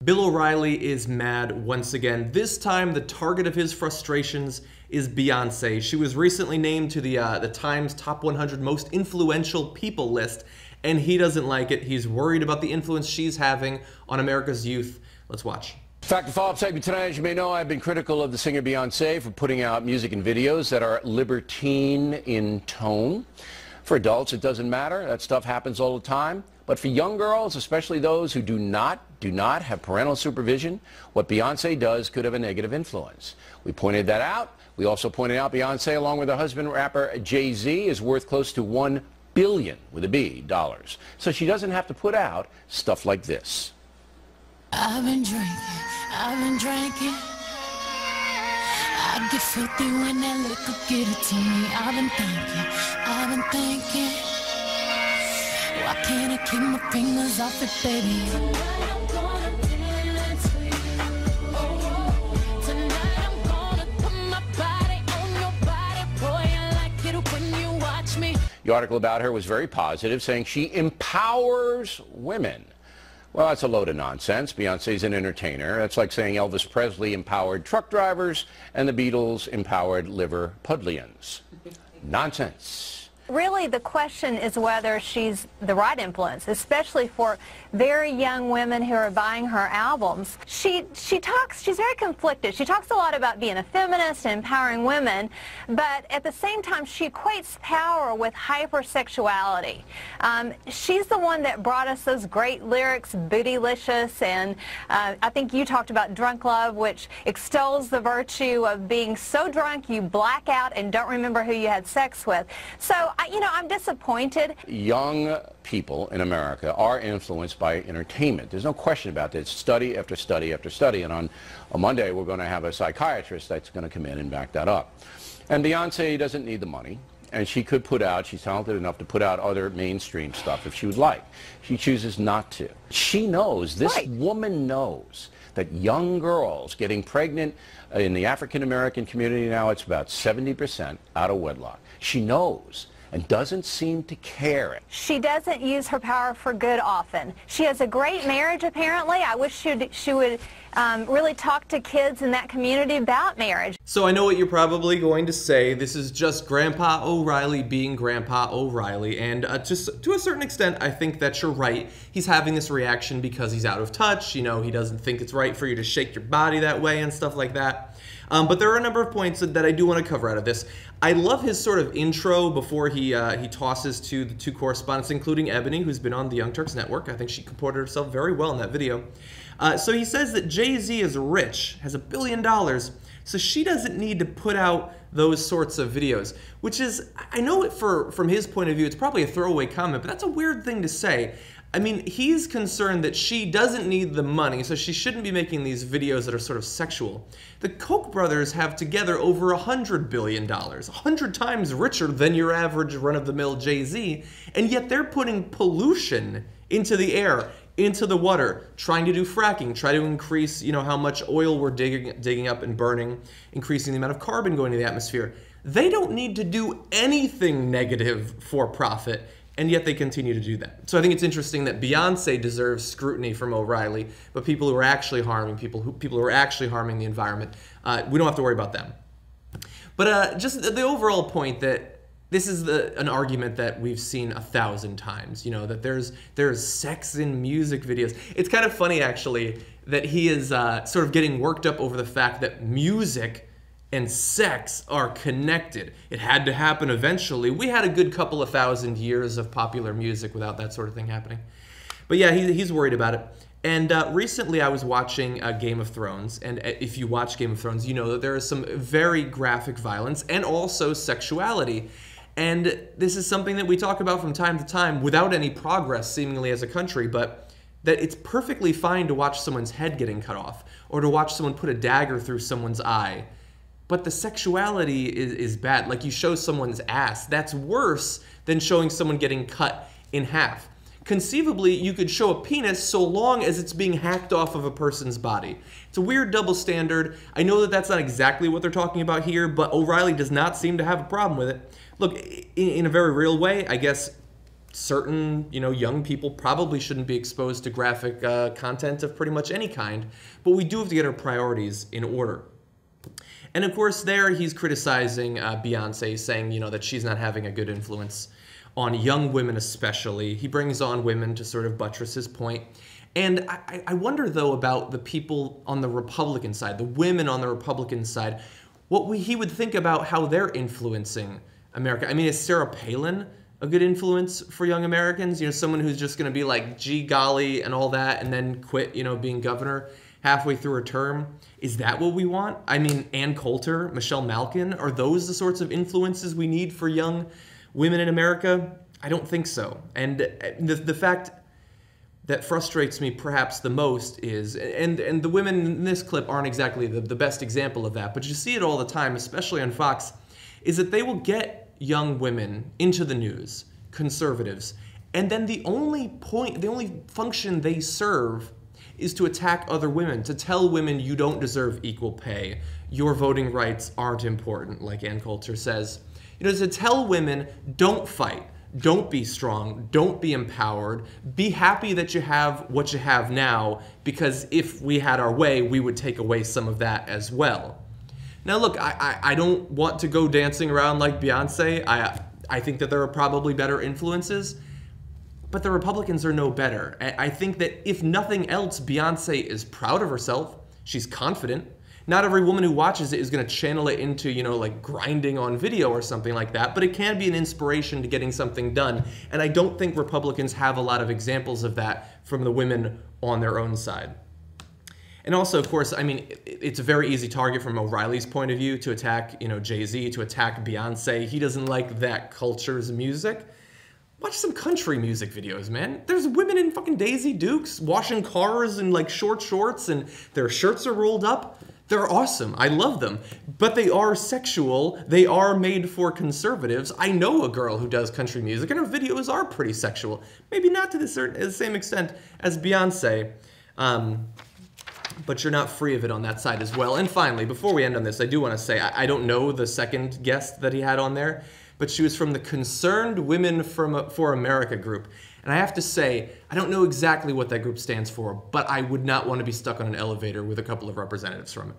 Bill O'Reilly is mad once again. This time, the target of his frustrations is Beyonce. She was recently named to the Times Top 100 Most Influential People list, and he doesn't like it. He's worried about the influence she's having on America's youth. Let's watch. Fact, the follow-up segment tonight, as you may know, I've been critical of the singer Beyonce for putting out music and videos that are libertine in tone. For adults, it doesn't matter. That stuff happens all the time. But for young girls, especially those who do not have parental supervision, what Beyonce does could have a negative influence. We pointed that out. We also pointed out Beyonce, along with her husband, rapper Jay-Z, is worth close to $1 billion, with a B, dollars. So she doesn't have to put out stuff like this. I've been drinking. I get filthy when that liquor get it to me. I've been thinking, why can't I keep my fingers off it, baby? Tonight I'm gonna dance for you. Tonight I'm gonna put my body on your body. Boy, I like it when you watch me. The article about her was very positive, saying she empowers women. Well, that's a load of nonsense. Beyonce's an entertainer. That's like saying Elvis Presley empowered truck drivers and the Beatles empowered Liverpudlians. Nonsense. Really, the question is whether she's the right influence, especially for very young women who are buying her albums. She's very conflicted. She talks a lot about being a feminist and empowering women, but at the same time, she equates power with hypersexuality. She's the one that brought us those great lyrics, Bootylicious, and I think you talked about Drunk Love, which extols the virtue of being so drunk you black out and don't remember who you had sex with. So, I'm disappointed. Young people in America are influenced by entertainment. There's no question about this. Study after study after study. And on Monday, we're going to have a psychiatrist that's going to come in and back that up. And Beyonce doesn't need the money. And she could put out, she's talented enough to put out other mainstream stuff if she would like. She chooses not to. She knows, this woman knows, that young girls getting pregnant in the African-American community now, it's about 70% out of wedlock. She knows and doesn't seem to care. She doesn't use her power for good often. She has a great marriage, apparently. I wish she would really talk to kids in that community about marriage. So I know what you're probably going to say. This is just Grandpa O'Reilly being Grandpa O'Reilly. And just to a certain extent, I think that you're right. He's having this reaction because he's out of touch. He doesn't think it's right for you to shake your body that way and stuff like that. But there are a number of points that I do want to cover out of this. I love his sort of intro before he tosses to the two correspondents, including Ebony, who's been on the Young Turks Network. I think she comported herself very well in that video. So he says that Jay-Z is rich, has $1 billion, so she doesn't need to put out those sorts of videos, which is, I know from his point of view, it's probably a throwaway comment, but that's a weird thing to say. I mean, he's concerned that she doesn't need the money, so she shouldn't be making these videos that are sort of sexual. The Koch brothers have together over $100 billion, 100 times richer than your average run-of-the-mill Jay-Z, and yet they're putting pollution into the air, into the water, trying to do fracking, try to increase, how much oil we're digging up and burning, increasing the amount of carbon going into the atmosphere. They don't need to do anything negative for profit, and yet they continue to do that. So I think it's interesting that Beyonce deserves scrutiny from O'Reilly, but people who are actually harming people who are actually harming the environment, we don't have to worry about them. But just the overall point that this is an argument that we've seen 1,000 times, that there's sex in music videos. It's kind of funny, actually, that he is sort of getting worked up over the fact that music and sex are connected. It had to happen eventually. We had a good couple of 1,000 years of popular music without that sort of thing happening. But yeah, he's worried about it. And recently I was watching Game of Thrones, and if you watch Game of Thrones, you know that there is some very graphic violence and also sexuality. And this is something that we talk about from time to time without any progress, seemingly, as a country, but that it's perfectly fine to watch someone's head getting cut off or to watch someone put a dagger through someone's eye. But the sexuality is bad. Like, you show someone's ass. That's worse than showing someone getting cut in half. Conceivably, you could show a penis so long as it's being hacked off of a person's body. It's a weird double standard. I know that that's not exactly what they're talking about here, but O'Reilly does not seem to have a problem with it. Look, in a very real way, I guess certain, young people probably shouldn't be exposed to graphic content of pretty much any kind, but we do have to get our priorities in order. And of course there he's criticizing Beyonce, saying, that she's not having a good influence on young women especially. He brings on women to sort of buttress his point. And I wonder, though, about the people on the Republican side, the women on the Republican side, what he would think about how they're influencing America. I mean, is Sarah Palin a good influence for young Americans? Someone who's just going to be like, gee golly, and all that, and then quit, being governor halfway through her term. Is that what we want? I mean, Ann Coulter, Michelle Malkin, are those the sorts of influences we need for young women in America? I don't think so. And the fact that frustrates me perhaps the most is, and the women in this clip aren't exactly the best example of that, but you see it all the time, especially on Fox, is that they will get young women into the news, conservatives, and then the only function they serve is to attack other women, to tell women you don't deserve equal pay, your voting rights aren't important, like Ann Coulter says. To tell women, don't fight, don't be strong, don't be empowered, be happy that you have what you have now, because if we had our way, we would take away some of that as well. Now look, I don't want to go dancing around like Beyonce. I think that there are probably better influences, but the Republicans are no better. I think that if nothing else, Beyonce is proud of herself. She's confident. Not every woman who watches it is going to channel it into, like grinding on video or something like that, but it can be an inspiration to getting something done. And I don't think Republicans have a lot of examples of that from the women on their own side. And also, of course, I mean, it's a very easy target from O'Reilly's point of view to attack, Jay-Z, to attack Beyonce. He doesn't like that culture's music. Watch some country music videos, man. There's women in fucking Daisy Dukes washing cars in like short shorts and their shirts are rolled up. They're awesome. I love them. But they are sexual. They are made for conservatives. I know a girl who does country music and her videos are pretty sexual. Maybe not to the same extent as Beyonce. But you're not free of it on that side as well. And finally, before we end on this, I do want to say, I don't know the second guest that he had on there, but she was from the Concerned Women for America group. And I have to say, I don't know exactly what that group stands for, but I would not want to be stuck on an elevator with a couple of representatives from it.